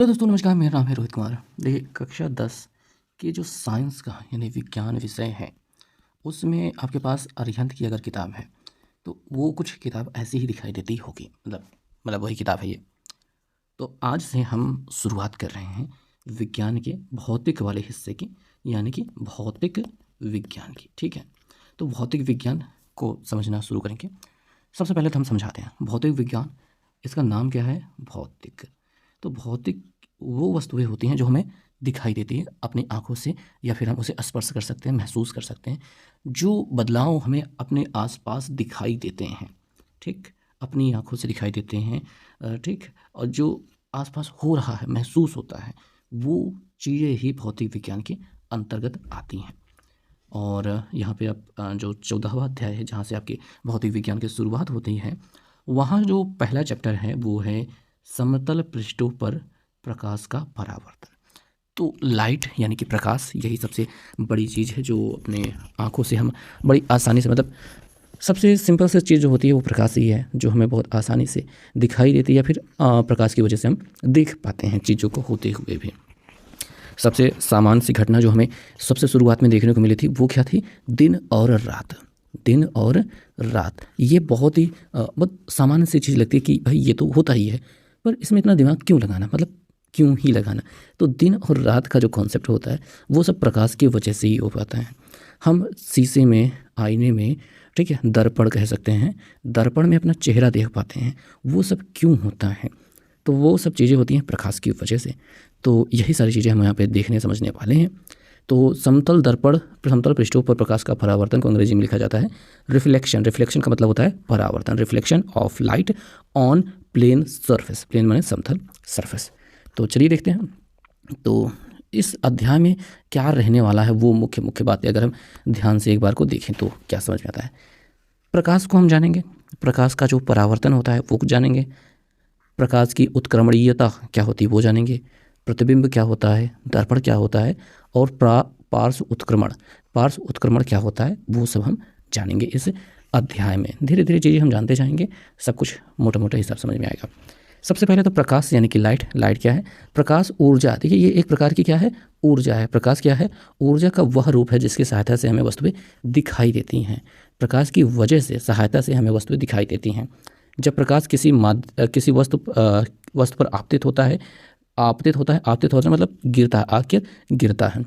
तो दोस्तों नमस्कार, मेरा नाम है रोहित कुमार। देखिए, कक्षा 10 के जो साइंस का यानी विज्ञान विषय है, उसमें आपके पास अरिहंत की अगर किताब है, तो वो कुछ किताब ऐसी ही दिखाई देती होगी। मतलब वही किताब है ये। तो आज से हम शुरुआत कर रहे हैं विज्ञान के भौतिक वाले हिस्से की, यानी कि भौतिक विज्ञान की। ठीक है, तो भौतिक विज्ञान को समझना शुरू करेंगे। सबसे पहले तो हम समझाते हैं भौतिक विज्ञान। इसका नाम क्या है? भौतिक। तो भौतिक वो वस्तुएं होती हैं जो हमें दिखाई देती है अपनी आँखों से, या फिर हम उसे स्पर्श कर सकते हैं, महसूस कर सकते हैं। जो बदलाव हमें अपने आसपास दिखाई देते हैं, ठीक, अपनी आँखों से दिखाई देते हैं, ठीक, और जो आसपास हो रहा है, महसूस होता है, वो चीज़ें ही भौतिक विज्ञान के अंतर्गत आती हैं। और यहाँ पे आप जो 14वां अध्याय है, जहाँ से आपके भौतिक विज्ञान की शुरुआत होती है, वहाँ जो पहला चैप्टर है वो है समतल पृष्ठों पर प्रकाश का परावर्तन। तो लाइट यानी कि प्रकाश, यही सबसे बड़ी चीज़ है जो अपने आँखों से हम बड़ी आसानी से, मतलब सबसे सिंपल सी चीज़ जो होती है वो प्रकाश ही है, जो हमें बहुत आसानी से दिखाई देती है, या फिर प्रकाश की वजह से हम देख पाते हैं चीज़ों को होते हुए भी। सबसे सामान्य सी घटना जो हमें सबसे शुरुआत में देखने को मिली थी वो क्या थी? दिन और रात। दिन और रात, ये बहुत ही बहुत सामान्य सी चीज़ लगती है कि भाई ये तो होता ही है, पर इसमें इतना दिमाग क्यों लगाना, मतलब क्यों ही लगाना। तो दिन और रात का जो कॉन्सेप्ट होता है वो सब प्रकाश की वजह से ही हो पाता है। हम शीशे में, आईने में, ठीक है, दर्पण कह सकते हैं, दर्पण में अपना चेहरा देख पाते हैं, वो सब क्यों होता है? तो वो सब चीज़ें होती हैं प्रकाश की वजह से। तो यही सारी चीज़ें हम यहाँ पे देखने समझने वाले हैं। तो समतल पृष्ठों पर प्रकाश का परावर्तन को अंग्रेजी में लिखा जाता है रिफ्लेक्शन। रिफ्लेक्शन का मतलब होता है परावर्तन। Reflection of light on plane surface. Plane माने समतल, सरफेस। तो चलिए देखते हैं। तो इस अध्याय में क्या रहने वाला है, वो मुख्य मुख्य बातें अगर हम ध्यान से एक बार को देखें तो क्या समझ में आता है। प्रकाश को हम जानेंगे, प्रकाश का जो परावर्तन होता है वो जानेंगे, प्रकाश की उत्क्रमणीयता क्या होती है वो जानेंगे, प्रतिबिंब क्या होता है, दर्पण क्या होता है, और पार्श्व उत्क्रमण क्या होता है, वो सब हम जानेंगे इस अध्याय में। धीरे धीरे चीज़ें हम जानते जाएंगे, सब कुछ मोटा मोटा हिसाब समझ में आएगा। सबसे पहले तो प्रकाश यानी कि लाइट। लाइट क्या है? प्रकाश ऊर्जा। देखिए, ये एक प्रकार की क्या है? ऊर्जा है। प्रकाश क्या है? ऊर्जा का वह रूप है जिसकी सहायता से हमें वस्तुएं दिखाई देती हैं। प्रकाश की वजह से, सहायता से हमें वस्तुएं दिखाई देती हैं। जब प्रकाश किसी वस्तु पर आपतित होता है मतलब गिरता है, आकर गिरता है।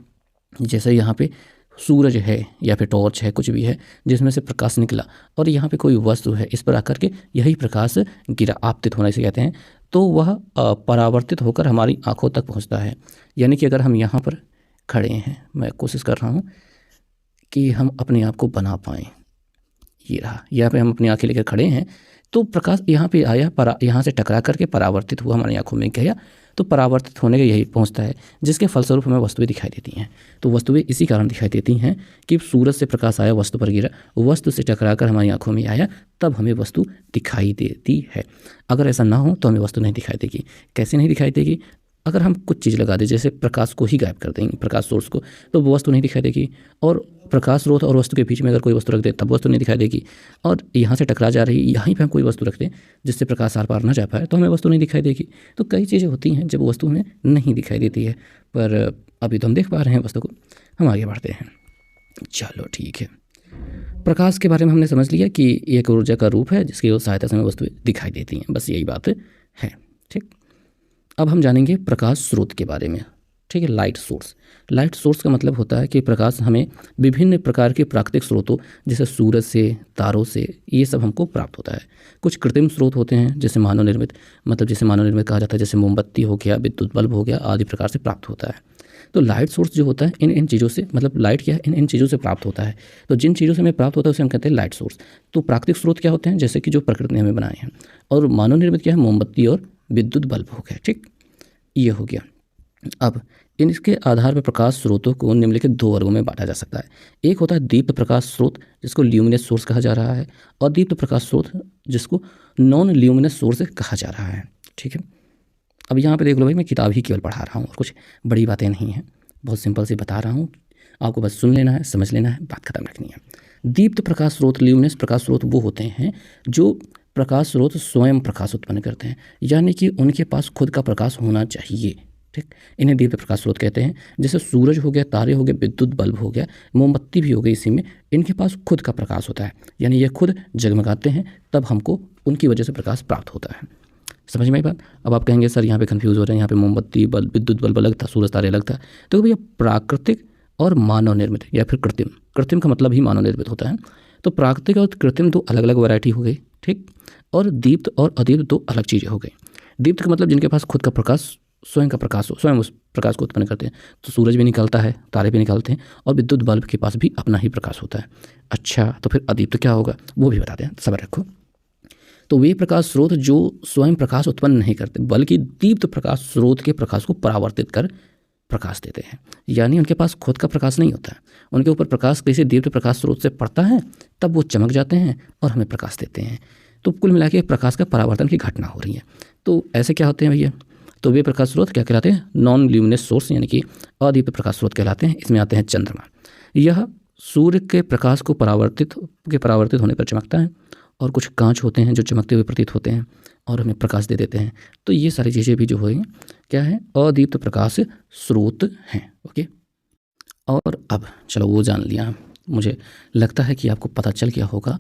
जैसे यहाँ पे सूरज है या फिर टॉर्च है, कुछ भी है जिसमें से प्रकाश निकला, और यहाँ पे कोई वस्तु है, इस पर आकर के यही प्रकाश गिरा, आपतित होना इसे कहते हैं। तो वह परावर्तित होकर हमारी आँखों तक पहुँचता है। यानी कि अगर हम यहाँ पर खड़े हैं, मैं कोशिश कर रहा हूँ कि हम अपने आप को बना पाएँ। ये रहा, यहाँ पे हम अपनी आँखें लेकर खड़े हैं, तो प्रकाश यहाँ पे आया, यहाँ से टकरा करके परावर्तित हुआ, हमारी आँखों में गया, तो परावर्तित होने का यही पहुँचता है, जिसके फलस्वरूप हमें वस्तुएं दिखाई देती हैं। तो वस्तुएं इसी कारण दिखाई देती हैं कि सूरज से प्रकाश आया, वस्तु पर गिरा, वस्तु से टकरा कर हमारी आँखों में आया, तब हमें वस्तु दिखाई देती है। अगर ऐसा ना हो तो हमें वस्तु नहीं दिखाई देगी। कैसे नहीं दिखाई देगी? अगर हम कुछ चीज़ लगा दें, जैसे प्रकाश को ही गायब कर देंगे, प्रकाश सोर्स को, तो वो वस्तु नहीं दिखाई देगी। और प्रकाश स्रोत और वस्तु के बीच में अगर कोई वस्तु रख दे तब वस्तु नहीं दिखाई देगी। और यहाँ से टकरा जा रही, यहीं पे हम कोई वस्तु रख दें जिससे प्रकाश आर पार ना जा पाए, तो हमें वस्तु नहीं दिखाई देगी। तो कई चीज़ें होती हैं जब वस्तु हमें नहीं दिखाई देती है, पर अभी तो हम देख पा रहे हैं वस्तु को। हम आगे बढ़ते हैं। चलो ठीक है, प्रकाश के बारे में हमने समझ लिया कि एक ऊर्जा का रूप है जिसकी सहायता से हमें वस्तुएं दिखाई देती हैं, बस यही बात है। ठीक, अब हम जानेंगे प्रकाश स्रोत के बारे में। ठीक है, लाइट सोर्स। लाइट सोर्स का मतलब होता है कि प्रकाश हमें विभिन्न प्रकार के प्राकृतिक स्रोतों, जैसे सूरज से, तारों से, ये सब हमको प्राप्त होता है। कुछ कृत्रिम स्रोत होते हैं जैसे मानव निर्मित, मतलब जिसे मानव निर्मित कहा जाता है, जैसे मोमबत्ती हो गया, विद्युत बल्ब हो गया, आदि प्रकार से प्राप्त होता है। तो लाइट सोर्स जो होता है इन चीज़ों से, मतलब लाइट क्या है, इन चीज़ों से प्राप्त होता है। तो जिन चीज़ों से हमें प्राप्त होता है उसे हम कहते हैं लाइट सोर्स। तो प्राकृतिक स्रोत क्या होते हैं? जैसे कि जो प्रकृति ने हमें बनाए हैं। और मानव निर्मित क्या है? मोमबत्ती और विद्युत बल्ब हो गया। ठीक, ये हो गया। अब इसके आधार पर प्रकाश स्रोतों को निम्नलिखित दो वर्गों में बांटा जा सकता है। एक होता है दीप्त प्रकाश स्रोत, जिसको ल्यूमिनस सोर्स कहा जा रहा है, और दीप्त प्रकाश स्रोत जिसको नॉन ल्यूमिनस सोर्स कहा जा रहा है। ठीक है, अब यहाँ पे देख लो भाई, मैं किताब ही केवल पढ़ा रहा हूँ और कुछ बड़ी बातें नहीं हैं, बहुत सिंपल से बता रहा हूँ, आपको बस सुन लेना है, समझ लेना है, बात खत्म रखनी है। दीप्त प्रकाश स्रोत, ल्यूमिनस प्रकाश स्रोत वो होते हैं जो प्रकाश स्रोत स्वयं प्रकाश उत्पन्न करते हैं, यानी कि उनके पास खुद का प्रकाश होना चाहिए। ठीक, इन्हें दीप्त प्रकाश स्रोत कहते हैं। जैसे सूरज हो गया, तारे हो गए, विद्युत बल्ब हो गया, मोमबत्ती भी हो गई, इसी में इनके पास खुद का प्रकाश होता है, यानी ये खुद जगमगाते हैं, तब हमको उनकी वजह से प्रकाश प्राप्त होता है। समझ में आई बात? अब आप कहेंगे सर यहाँ पे कन्फ्यूज़ हो रहे हैं, यहाँ पे मोमबत्ती बल्ब विद्युत बल्ब अलग था, सूरज तारे अलग था। तो भैया प्राकृतिक और मानव निर्मित या फिर कृत्रिम, कृत्रिम का मतलब ही मानव निर्मित होता है। तो प्राकृतिक और कृत्रिम दो अलग अलग वैरायटी हो गई, ठीक। और दीप्त और अदीप्त दो अलग चीज़ें हो गई। दीप्त का मतलब जिनके पास खुद का प्रकाश, स्वयं का प्रकाश हो, स्वयं उस प्रकाश को उत्पन्न करते हैं। तो सूरज भी निकलता है, तारे भी निकलते हैं, और विद्युत बल्ब के पास भी अपना ही प्रकाश होता है। अच्छा, तो फिर अदीप्त क्या होगा वो भी बताते हैं, सब्र रखो। तो वे प्रकाश स्रोत जो स्वयं प्रकाश उत्पन्न नहीं करते, बल्कि दीप्त प्रकाश स्रोत के प्रकाश को परावर्तित कर प्रकाश देते हैं, यानी उनके पास खुद का प्रकाश नहीं होता है। उनके ऊपर प्रकाश किसी दीप्त प्रकाश स्रोत से पड़ता है, तब वो चमक जाते हैं और हमें प्रकाश देते हैं। तो कुल मिला के प्रकाश का परावर्तन की घटना हो रही है। तो ऐसे क्या होते हैं भैया? तो वे प्रकाश स्रोत क्या कहलाते हैं? नॉन ल्यूमिनस सोर्स, यानी कि अदीप्त प्रकाश स्रोत कहलाते हैं। इसमें आते हैं चंद्रमा। यह सूर्य के प्रकाश को परावर्तित होने पर चमकता है, और कुछ कांच होते हैं जो चमकते हुए प्रतीत होते हैं और हमें प्रकाश दे देते हैं। तो ये सारी चीज़ें भी जो है क्या है? अदीप्त प्रकाश स्रोत हैं। ओके, और अब चलो वो जान लिया। मुझे लगता है कि आपको पता चल गया होगा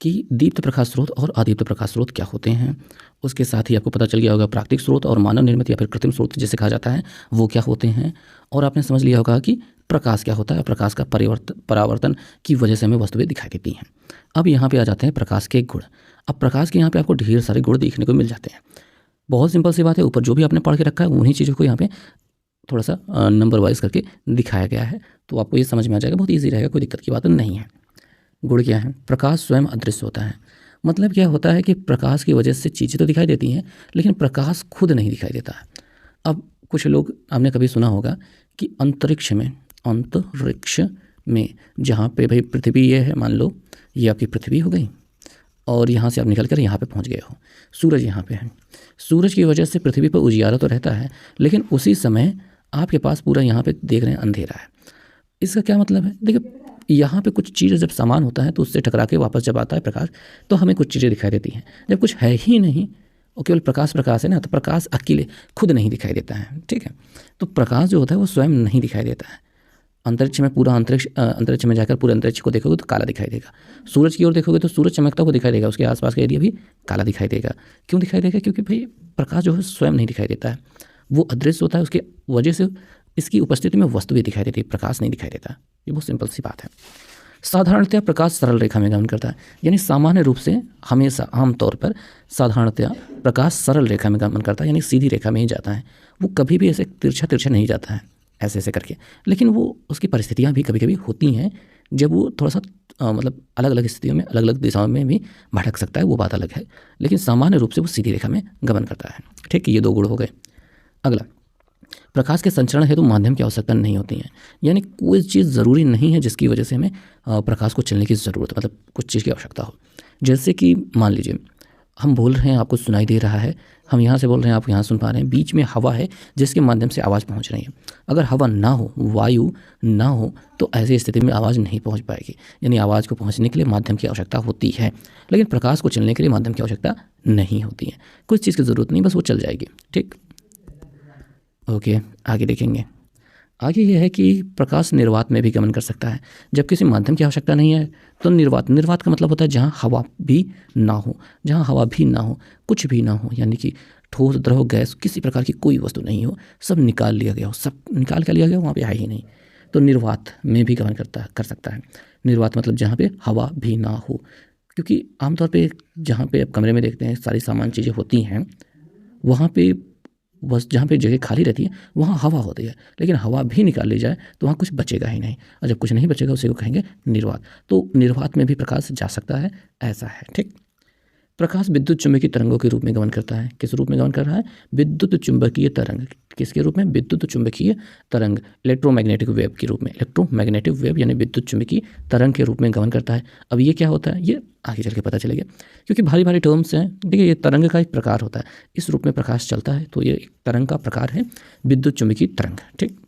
कि दीप्त प्रकाश स्रोत और अदीप्त प्रकाश स्रोत क्या होते हैं। उसके साथ ही आपको पता चल गया होगा प्राकृतिक स्रोत और मानव निर्मित या फिर कृत्रिम स्रोत जिसे कहा जाता है वो क्या होते हैं। और आपने समझ लिया होगा कि प्रकाश क्या होता है, प्रकाश का परावर्तन की वजह से हमें वस्तुएं दिखाई देती हैं। अब यहाँ पे आ जाते हैं प्रकाश के गुण। अब प्रकाश के यहाँ पे आपको ढेर सारे गुण देखने को मिल जाते हैं। बहुत सिंपल सी बात है, ऊपर जो भी आपने पढ़ के रखा है उन्हीं चीज़ों को यहाँ पे थोड़ा सा नंबर वाइज करके दिखाया गया है, तो आपको ये समझ में आ जाएगा, बहुत ईजी रहेगा, कोई दिक्कत की बात नहीं है। गुण क्या है? प्रकाश स्वयं अदृश्य होता है। मतलब क्या होता है कि प्रकाश की वजह से चीज़ें तो दिखाई देती हैं, लेकिन प्रकाश खुद नहीं दिखाई देता है। अब कुछ लोग, आपने कभी सुना होगा कि अंतरिक्ष में जहाँ पे भाई पृथ्वी ये है, मान लो ये आपकी पृथ्वी हो गई, और यहाँ से आप निकल कर यहाँ पे पहुँच गए हो, सूरज यहाँ पे है। सूरज की वजह से पृथ्वी पर उजियारा तो रहता है, लेकिन उसी समय आपके पास पूरा यहाँ पे देख रहे हैं अंधेरा है। इसका क्या मतलब है? देखिए, यहाँ पे कुछ चीज़ें जब सामान होता है तो उससे टकरा के वापस जब आता है प्रकाश, तो हमें कुछ चीज़ें दिखाई देती हैं। जब कुछ है ही नहीं और केवल प्रकाश है ना, तो प्रकाश अकेले खुद नहीं दिखाई देता है, ठीक है। तो प्रकाश जो होता है वो स्वयं नहीं दिखाई देता है। अंतरिक्ष में जाकर पूरे अंतरिक्ष को देखोगे तो काला दिखाई देगा। सूरज की ओर देखोगे तो सूरज चमकता हुआ दिखाई देगा, उसके आसपास का एरिया भी काला दिखाई देगा। क्यों दिखाई देगा? क्योंकि भाई प्रकाश जो है स्वयं नहीं दिखाई देता है, वो अदृश्य होता है। उसकी वजह से इसकी उपस्थिति में वस्तु भी दिखाई देती है, प्रकाश नहीं दिखाई देता। ये बहुत सिंपल सी बात है। साधारणतया प्रकाश सरल रेखा में गमन करता है, यानी सामान्य रूप से हमेशा आमतौर पर साधारणतया प्रकाश सरल रेखा में गमन करता है, यानी सीधी रेखा में ही जाता है। वो कभी भी ऐसे तिरछा नहीं जाता है ऐसे ऐसे करके। लेकिन वो उसकी परिस्थितियाँ भी कभी कभी होती हैं जब वो थोड़ा सा मतलब अलग अलग स्थितियों में अलग अलग दिशाओं में भी भटक सकता है, वो बात अलग है। लेकिन सामान्य रूप से वो सीधी रेखा में गमन करता है, ठीक। ये दो गुण हो गए। अगला, प्रकाश के संचरण हेतु माध्यम की आवश्यकता नहीं होती है, यानी कोई चीज़ ज़रूरी नहीं है जिसकी वजह से हमें प्रकाश को चलने की ज़रूरत, मतलब कुछ चीज़ की आवश्यकता हो। जैसे कि मान लीजिए हम बोल रहे हैं, आपको सुनाई दे रहा है, हम यहाँ से बोल रहे हैं, आप यहाँ सुन पा रहे हैं, बीच में हवा है जिसके माध्यम से आवाज़ पहुँच रही है। अगर हवा ना हो, वायु ना हो, तो ऐसी स्थिति में आवाज़ नहीं पहुँच पाएगी। यानी आवाज़ को पहुँचने के लिए माध्यम की आवश्यकता होती है, लेकिन प्रकाश को चलने के लिए माध्यम की आवश्यकता नहीं होती है। कुछ चीज़ की ज़रूरत नहीं, बस वो चल जाएगी, ठीक। ओके, आगे देखेंगे। आगे यह है कि प्रकाश निर्वात में भी गमन कर सकता है। जब किसी माध्यम की आवश्यकता नहीं है तो निर्वात का मतलब होता है जहाँ हवा भी ना हो, जहाँ हवा भी ना हो, कुछ भी ना हो, यानी कि ठोस, द्रव, गैस, किसी प्रकार की कोई वस्तु नहीं हो, सब निकाल लिया गया हो, सब निकाल कर लिया गया हो, वहाँ पे है ही नहीं, तो निर्वात में भी गमन कर सकता है। निर्वात मतलब जहाँ पे हवा भी ना हो, क्योंकि आमतौर पर जहाँ पे आप कमरे में देखते हैं सारी सामान चीज़ें होती हैं, वहाँ पे बस जहाँ पे जगह खाली रहती है वहाँ हवा होती है, लेकिन हवा भी निकाल ली जाए तो वहाँ कुछ बचेगा ही नहीं, और जब कुछ नहीं बचेगा उसी को कहेंगे निर्वात। तो निर्वात में भी प्रकाश जा सकता है, ऐसा है, ठीक। प्रकाश विद्युत चुंबकीय तरंगों के रूप में गमन करता है। किस रूप में गमन कर रहा है? विद्युत चुंबकीय तरंग। किसके रूप में? विद्युत चुंबकीय तरंग, इलेक्ट्रोमैग्नेटिक वेव के रूप में। इलेक्ट्रोमैग्नेटिक वेव यानी विद्युत चुंबकीय तरंग के रूप में गमन करता है। अब ये क्या होता है ये आगे चल के पता चलेगा, क्योंकि भारी भारी टर्म्स हैं। देखिए, ये तरंग का एक प्रकार होता है, इस रूप में प्रकाश चलता है, तो ये एक तरंग का प्रकार है, विद्युत चुंबकीय तरंग, ठीक।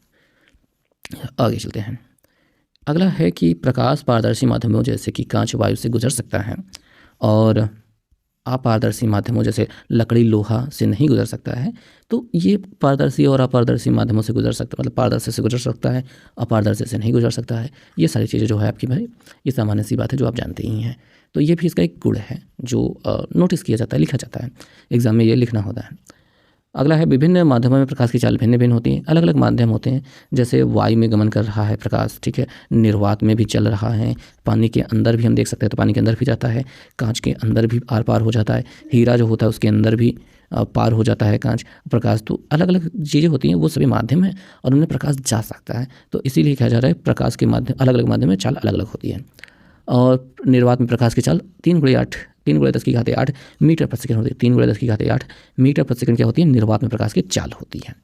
आगे चलते हैं। अगला है कि प्रकाश पारदर्शी माध्यमों जैसे कि कांच, वायु से गुजर सकता है। और अपारदर्शी माध्यमों जैसे लकड़ी लोहा से नहीं गुजर सकता है, तो ये पारदर्शी और अपारदर्शी माध्यमों से गुजर सकता है, मतलब पारदर्शी से गुजर सकता है, अपारदर्शी से नहीं गुजर सकता है। ये सारी चीज़ें जो है आपकी भाई, ये सामान्य सी बात है जो आप जानते ही हैं। तो ये भी इसका एक गुण है जो नोटिस किया जाता है, लिखा जाता है, एग्जाम में ये लिखना होता है। अगला है विभिन्न माध्यमों में प्रकाश की चाल भिन्न भिन्न होती है। अलग अलग माध्यम होते हैं, जैसे वायु में गमन कर रहा है प्रकाश, ठीक है, निर्वात में भी चल रहा है, पानी के अंदर भी हम देख सकते हैं तो पानी के अंदर भी जाता है, कांच के अंदर भी आर पार हो जाता है, हीरा जो होता है उसके अंदर भी पार हो जाता है कांच प्रकाश। तो अलग अलग चीज़ें होती हैं, वो सभी माध्यम है और उनमें प्रकाश जा सकता है। तो इसीलिए कहा जा रहा है प्रकाश के माध्यम, अलग अलग माध्यम में चाल अलग अलग होती है। और निर्वात में प्रकाश की चाल 3 × 10⁸ मीटर प्रति सेकंड होती है। 3 × 10⁸ मीटर प्रति सेकंड क्या होती है? निर्वात में प्रकाश की चाल होती है।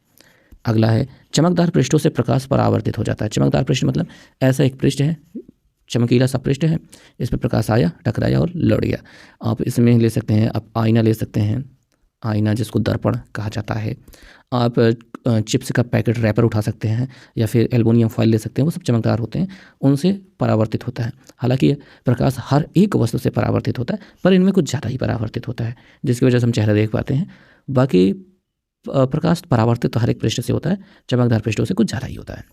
अगला है चमकदार पृष्ठों से प्रकाश परावर्तित हो जाता है। चमकदार पृष्ठ मतलब ऐसा एक पृष्ठ है, चमकीला सा पृष्ठ है, इस पर प्रकाश आया, टकराया और लौट गया। आप इसमें ले सकते हैं, आप आईना ले सकते हैं, आईना जिसको दर्पण कहा जाता है। आप चिप्स का पैकेट रैपर उठा सकते हैं या फिर एल्युमिनियम फॉइल ले सकते हैं, वो सब चमकदार होते हैं, उनसे परावर्तित होता है। हालांकि प्रकाश हर एक वस्तु से परावर्तित होता है, पर इनमें कुछ ज़्यादा ही परावर्तित होता है, जिसकी वजह से हम चेहरा देख पाते हैं। बाकी प्रकाश परावर्तित तो हर एक पृष्ठ से होता है, चमकदार पृष्ठों से कुछ ज़्यादा ही होता है।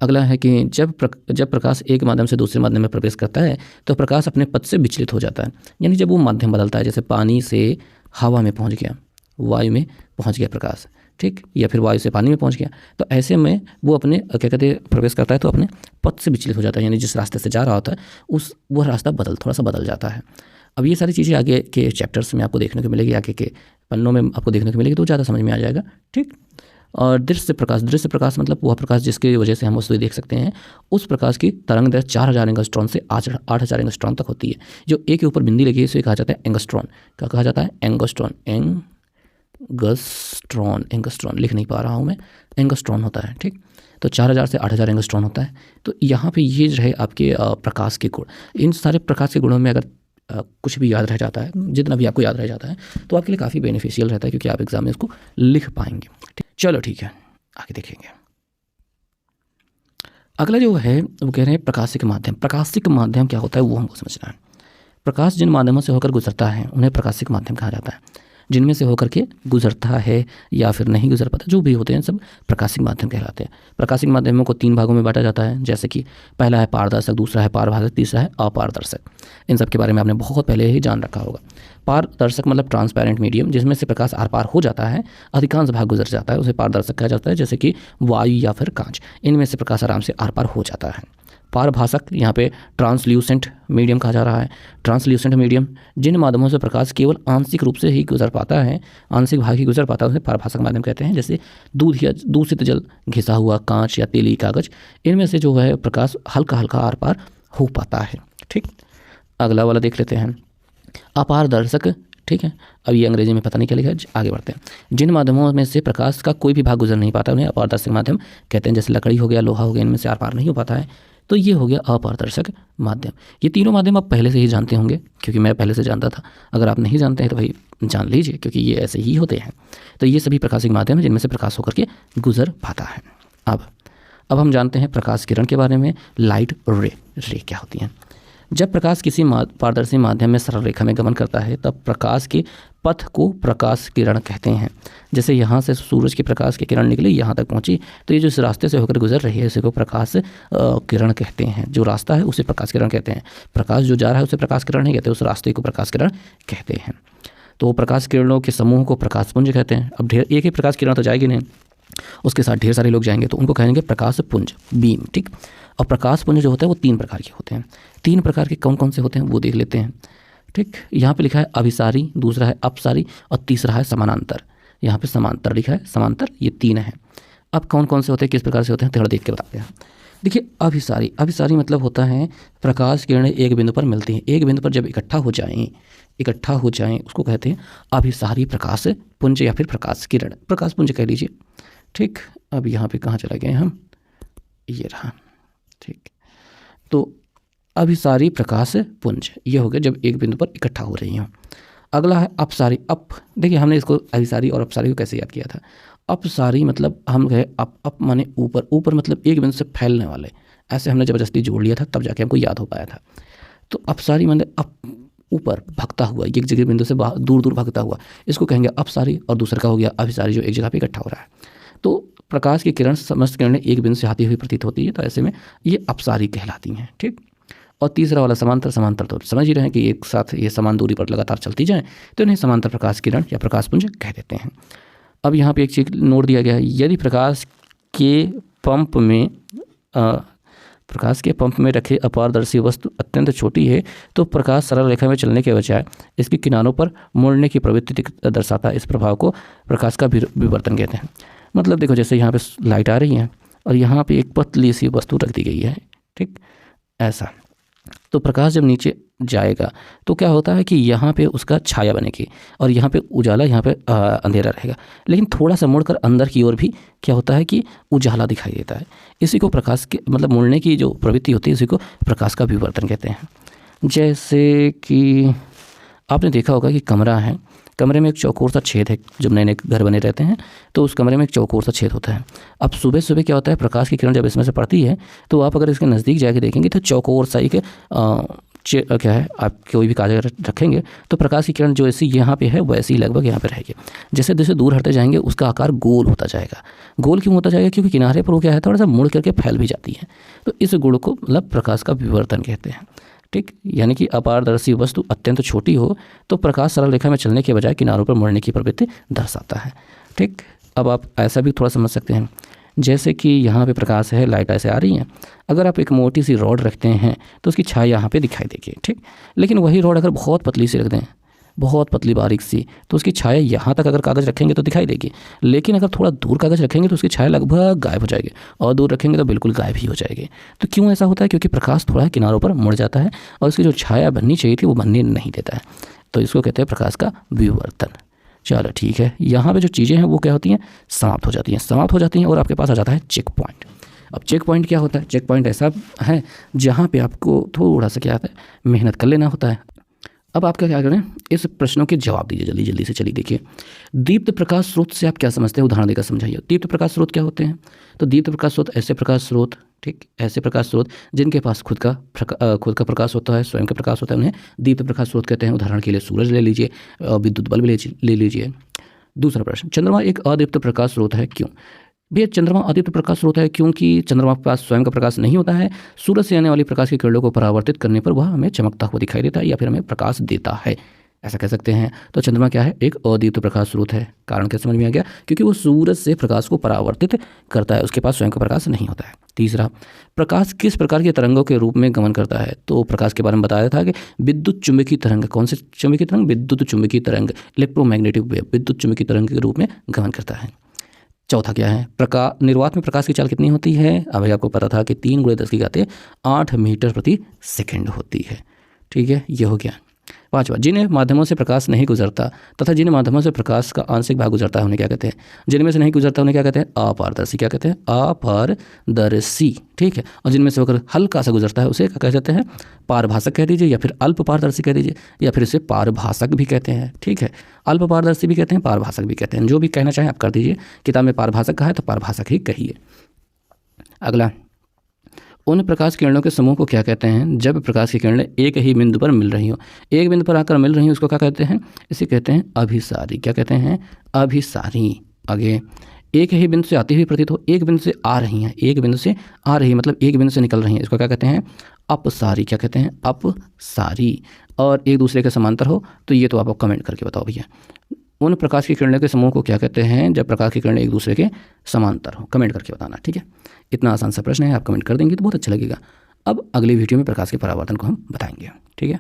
अगला है कि जब प्रकाश एक माध्यम से दूसरे माध्यम में प्रवेश करता है तो प्रकाश अपने पथ से विचलित हो जाता है। यानी जब वो माध्यम बदलता है, जैसे पानी से हवा में पहुंच गया, वायु में पहुंच गया प्रकाश, ठीक, या फिर वायु से पानी में पहुंच गया, तो ऐसे में वो अपने क्या कहते हैं प्रवेश करता है तो अपने पथ से विचलित हो जाता है। यानी जिस रास्ते से जा रहा होता है वो रास्ता थोड़ा सा बदल जाता है। अब ये सारी चीज़ें आगे के चैप्टर्स में आपको देखने को मिलेगी, आगे के पन्नों में आपको देखने को मिलेगी, तो ज़्यादा समझ में आ जाएगा, ठीक। और दृश्य प्रकाश मतलब वह प्रकाश जिसकी वजह से हम वस्तु देख सकते हैं, उस प्रकाश की तरंग दैर्घ्य 4000 एंगस्ट्रॉन से 8000 एंगस्ट्रॉन तक होती है। जो ए के ऊपर बिंदी लगी है इसे कहा जाता है एंगस्ट्रॉन। क्या कहा जाता है? एंगस्ट्रॉन। एंगस्ट्रॉन लिख नहीं पा रहा हूँ मैं, एंगस्ट्रॉन होता है, ठीक। तो 4000 से 8000 एंगस्ट्रॉन होता है। तो यहाँ पे ये जो है आपके प्रकाश के गुण, इन सारे प्रकाश के गुणों में अगर कुछ भी याद रह जाता है, जितना भी आपको याद रह जाता है, तो आपके लिए काफ़ी बेनिफिशियल रहता है, क्योंकि आप एग्जाम में इसको लिख पाएंगे। चलो ठीक है, आगे देखेंगे। अगला जो है वो कह रहे हैं प्रकाशिक माध्यम। प्रकाशिक माध्यम क्या होता है वो हमको समझना है। प्रकाश जिन माध्यमों से होकर गुजरता है उन्हें प्रकाशिक माध्यम कहा जाता है। जिनमें से होकर के गुजरता है या फिर नहीं गुजर पाता, जो भी होते हैं सब प्रकाशिक माध्यम कहलाते हैं। प्रकाशिक माध्यमों को 3 भागों में बांटा जाता है, जैसे कि पहला है पारदर्शक, दूसरा है पारभाषक, तीसरा है अपारदर्शक। इन सब के बारे में आपने बहुत पहले ही जान रखा होगा। पारदर्शक मतलब ट्रांसपेरेंट मीडियम, जिसमें से प्रकाश आर पार हो जाता है, अधिकांश भाग गुजर जाता है, उसे पारदर्शक कहा जाता है, जैसे कि वायु या फिर कांच। इनमें से प्रकाश आराम से आर पार हो जाता है। पारभाषक यहाँ पे ट्रांसल्यूसेंट मीडियम कहा जा रहा है। ट्रांसल्यूसेंट मीडियम जिन माध्यमों से प्रकाश केवल आंशिक रूप से ही गुजर पाता है, आंशिक भाग ही गुजर पाता है, उसे पारभाषक माध्यम कहते हैं। जैसे दूध या दूषित जल, घिसा हुआ कांच या तेली कागज, इनमें से जो है प्रकाश हल्का हल्का आर पार हो पाता है, ठीक। अगला वाला देख लेते हैं, अपारदर्शक, ठीक है। अब ये अंग्रेजी में पता नहीं क्या लिखा है, आगे बढ़ते हैं। जिन माध्यमों में से प्रकाश का कोई भी भाग गुजर नहीं पाता उन्हें अपारदर्शक माध्यम कहते हैं। जैसे लकड़ी हो गया, लोहा हो गया, इनमें से आर पार नहीं हो पाता है, तो ये हो गया अपारदर्शक माध्यम। ये तीनों माध्यम आप पहले से ही जानते होंगे, क्योंकि मैं पहले से जानता था। अगर आप नहीं जानते हैं तो भाई जान लीजिए, क्योंकि ये ऐसे ही होते हैं। तो ये सभी प्रकाशिक माध्यम है जिनमें से प्रकाश होकर के गुजर पाता है। अब हम जानते हैं प्रकाश किरण के बारे में। लाइट रे क्या होती हैं? जब प्रकाश किसी पारदर्शी माध्यम में सरल रेखा में गमन करता है तब प्रकाश के पथ को प्रकाश किरण कहते हैं। जैसे यहाँ से सूरज के प्रकाश की किरण निकली, यहाँ तक पहुँची, तो ये जो इस रास्ते से होकर गुजर रही है इसी को प्रकाश किरण कहते हैं। जो रास्ता है उसे प्रकाश किरण कहते हैं। प्रकाश जो जा रहा है उसे प्रकाश किरण नहीं कहते, उस रास्ते को प्रकाश किरण कहते हैं। तो प्रकाश किरणों के समूह को प्रकाश पुंज कहते हैं। अब एक ही प्रकाश किरण तो जाएगी नहीं, उसके साथ ढेर सारे लोग जाएंगे, तो उनको कहेंगे प्रकाश पुंज, बीम, ठीक। और प्रकाश पुंज जो होता है वो 3 प्रकार के होते हैं। 3 प्रकार के कौन कौन से होते हैं वो देख लेते हैं, ठीक। यहाँ पे लिखा है अभिसारी, दूसरा है अपसारी और तीसरा है समानांतर। यहाँ पे समांतर लिखा है, समांतर, ये 3 हैं। अब कौन कौन से होते हैं, किस प्रकार से होते हैं, थोड़ा देख के बताते हैं। देखिए अभिसारी मतलब होता है प्रकाश किरणें एक बिंदु पर मिलती हैं। एक बिंदु पर जब इकट्ठा हो जाएं उसको कहते हैं अभिसारी प्रकाश पुंज या फिर प्रकाश किरण, प्रकाश पुंज कह लीजिए, ठीक। अब यहाँ पे कहाँ चला गए हम, ये रहा, ठीक। तो अभिसारी प्रकाश पुंज ये हो गया जब एक बिंदु पर इकट्ठा हो रही हैं। अगला है अपसारी। देखिए हमने इसको अभिसारी और अपसारी को कैसे याद किया था। अपसारी मतलब हम गए अप माने ऊपर मतलब एक बिंदु से फैलने वाले, ऐसे हमने ज़बरदस्ती जोड़ लिया था, तब जाके हमको याद हो पाया था। तो अपसारी माने ऊपर भागता हुआ, एक जगह बिंदु से दूर दूर भागता हुआ, इसको कहेंगे अपसारी, और दूसरा का हो गया अभिसारी, जो एक जगह पे इकट्ठा हो रहा है। तो प्रकाश की किरण, समस्त किरणें एक बिंदु से आती हुई प्रतीत होती है, तो ऐसे में ये अपसारी कहलाती हैं। ठीक। और तीसरा वाला समांतर, समांतर तो समझ ही रहे हैं कि एक साथ ये समान दूरी पर लगातार चलती जाए, तो इन्हें समांतर प्रकाश किरण या प्रकाशपुंज कह देते हैं। अब यहाँ पे एक चीज नोट दिया गया है, यदि प्रकाश के पंप में रखे अपारदर्शी वस्तु अत्यंत छोटी है तो प्रकाश सरल रेखा में चलने के बजाय इसकी किनारों पर मुड़ने की प्रवृत्ति दर्शाता है। इस प्रभाव को प्रकाश का विवर्तन कहते हैं। मतलब देखो, जैसे यहाँ पे लाइट आ रही है और यहाँ पे एक पतली सी वस्तु रख दी गई है, ठीक, ऐसा। तो प्रकाश जब नीचे जाएगा तो क्या होता है कि यहाँ पे उसका छाया बनेगी और यहाँ पे उजाला, यहाँ पे अंधेरा रहेगा। लेकिन थोड़ा सा मुड़कर अंदर की ओर भी क्या होता है कि उजाला दिखाई देता है। इसी को प्रकाश के मतलब मुड़ने की जो प्रवृत्ति होती है, इसी को प्रकाश का विवर्तन कहते हैं। जैसे कि आपने देखा होगा कि कमरा है, कमरे में एक चौकोर सा छेद है। जब नए नए घर बने रहते हैं तो उस कमरे में एक चौकोर सा छेद होता है। अब सुबह सुबह क्या होता है, प्रकाश की किरण जब इसमें से पड़ती है तो आप अगर इसके नज़दीक जाके देखेंगे तो चौकोर सा एक क्या है, आप कोई भी कागज रखेंगे तो प्रकाश की किरण जो ऐसी यहाँ पे है वैसे ही लगभग यहाँ पे रहेगी। जैसे जैसे दूर हटते जाएंगे उसका आकार गोल होता जाएगा। गोल क्यों होता जाएगा? क्योंकि किनारे पर वो क्या है, थोड़ा सा मुड़ करके फैल भी जाती है। तो इस गुण को मतलब प्रकाश का विवर्तन कहते हैं। ठीक, यानी कि अपारदर्शी वस्तु अत्यंत छोटी हो तो प्रकाश सरल रेखा में चलने के बजाय किनारों पर मुड़ने की प्रवृत्ति दर्शाता है। ठीक, अब आप ऐसा भी थोड़ा समझ सकते हैं, जैसे कि यहाँ पे प्रकाश है, लाइट ऐसे आ रही है, अगर आप एक मोटी सी रॉड रखते हैं तो उसकी छाया यहाँ पे दिखाई देगी। ठीक, लेकिन वही रॉड अगर बहुत पतली सी रख दें, बहुत पतली बारीक सी, तो उसकी छाया यहाँ तक अगर कागज़ रखेंगे तो दिखाई देगी। लेकिन अगर थोड़ा दूर कागज़ रखेंगे तो उसकी छाया लगभग गायब हो जाएगी, और दूर रखेंगे तो बिल्कुल गायब ही हो जाएगी। तो क्यों ऐसा होता है? क्योंकि प्रकाश थोड़ा किनारों पर मुड़ जाता है और उसकी जो छाया बननी चाहिए थी वो बनने नहीं देता है। तो इसको कहते हैं प्रकाश का विवर्तन। चलो ठीक है, यहाँ पे जो चीज़ें हैं वो क्या होती हैं, समाप्त हो जाती हैं और आपके पास आ जाता है चेक पॉइंट। अब चेक पॉइंट क्या होता है? चेक पॉइंट ऐसा है जहाँ पे आपको थोड़ा सा क्या आता है, मेहनत कर लेना होता है। अब आप क्या करें, इस प्रश्नों के जवाब दीजिए जल्दी जल्दी से। चलिए देखिए, दीप्त प्रकाश स्रोत से आप क्या समझते हैं, उदाहरण देकर समझाइए। दीप्त प्रकाश स्रोत क्या होते हैं? तो दीप्त प्रकाश स्रोत ऐसे प्रकाश स्रोत, ठीक, ऐसे प्रकाश स्रोत जिनके पास खुद का प्रकाश होता है, स्वयं का प्रकाश होता है, उन्हें दीप्त प्रकाश स्रोत कहते हैं। उदाहरण के लिए सूरज ले लीजिए, विद्युत बल्ब ले लीजिए। दूसरा प्रश्न, चंद्रमा एक अदीप्त प्रकाश स्रोत है, क्यों? भैया चंद्रमा अदीप्त प्रकाश स्रोत है क्योंकि चंद्रमा के पास स्वयं का प्रकाश नहीं होता है। सूरज से आने वाली प्रकाश की किरणों को परावर्तित करने पर वह हमें चमकता हुआ दिखाई देता है या फिर हमें प्रकाश देता है, ऐसा कह सकते हैं। तो चंद्रमा क्या है, एक अदीप्त प्रकाश स्रोत है। कारण क्या समझ में आ गया? क्योंकि वो सूरज से प्रकाश को परावर्तित करता है, उसके पास स्वयं का प्रकाश नहीं होता है। तीसरा, प्रकाश किस प्रकार के तरंगों के रूप में गमन करता है? तो प्रकाश के बारे में बताया था कि विद्युत चुंबकीय तरंग। कौन से चुंबकीय तरंग? विद्युत चुंबकीय तरंग, इलेक्ट्रोमैग्नेटिक वेव, विद्युत चुंबकीय तरंग के रूप में गमन करता है। चौथा क्या है, निर्वात में प्रकाश की चाल कितनी होती है? अभी आपको पता था कि 3 × 10⁸ मीटर प्रति सेकंड होती है। ठीक है, ये हो गया। पांचवा, जिन माध्यमों से प्रकाश नहीं गुजरता तथा जिन माध्यमों से प्रकाश का आंशिक भाग गुजरता है उन्हें क्या कहते हैं? जिनमें से नहीं गुजरता उन्हें क्या कहते हैं? अपारदर्शी। क्या कहते हैं? अपारदर्शी। ठीक है, और जिनमें से अगर हल्का सा गुजरता है उसे क्या कहते हैं? पारभासक कह दीजिए, या फिर अल्प पारदर्शी कह दीजिए, या फिर इसे पारभासक भी कहते हैं। ठीक है, अल्प पारदर्शी भी कहते हैं, पारभासक भी कहते हैं, जो भी कहना चाहें आप कर दीजिए। किताब में पारभासक कहा है तो पारभासक ही कहिए। अगला, उन प्रकाश किरणों के समूह को क्या कहते हैं जब प्रकाश की किरणें एक ही बिंदु पर मिल रही हो? एक बिंदु पर आकर मिल रही हो, उसको क्या कहते हैं? इसे कहते हैं अभिसारी। क्या कहते हैं? अभिसारी। आगे, एक ही बिंदु से आती हुई प्रतीत हो, एक बिंदु से आ रही हैं, एक बिंदु से आ रही मतलब एक बिंदु से निकल रही हैं, इसको क्या कहते हैं? अपसारी। क्या कहते हैं? अपसारी। और एक दूसरे के समांतर हो तो ये तो आप कमेंट करके बताओ भैया। उन प्रकाश की किरणों के समूह को क्या कहते हैं जब प्रकाश की किरणें एक दूसरे के समांतर हो? कमेंट करके बताना। ठीक है, इतना आसान सा प्रश्न है, आप कमेंट कर देंगे तो बहुत अच्छा लगेगा। अब अगली वीडियो में प्रकाश के परावर्तन को हम बताएंगे। ठीक है।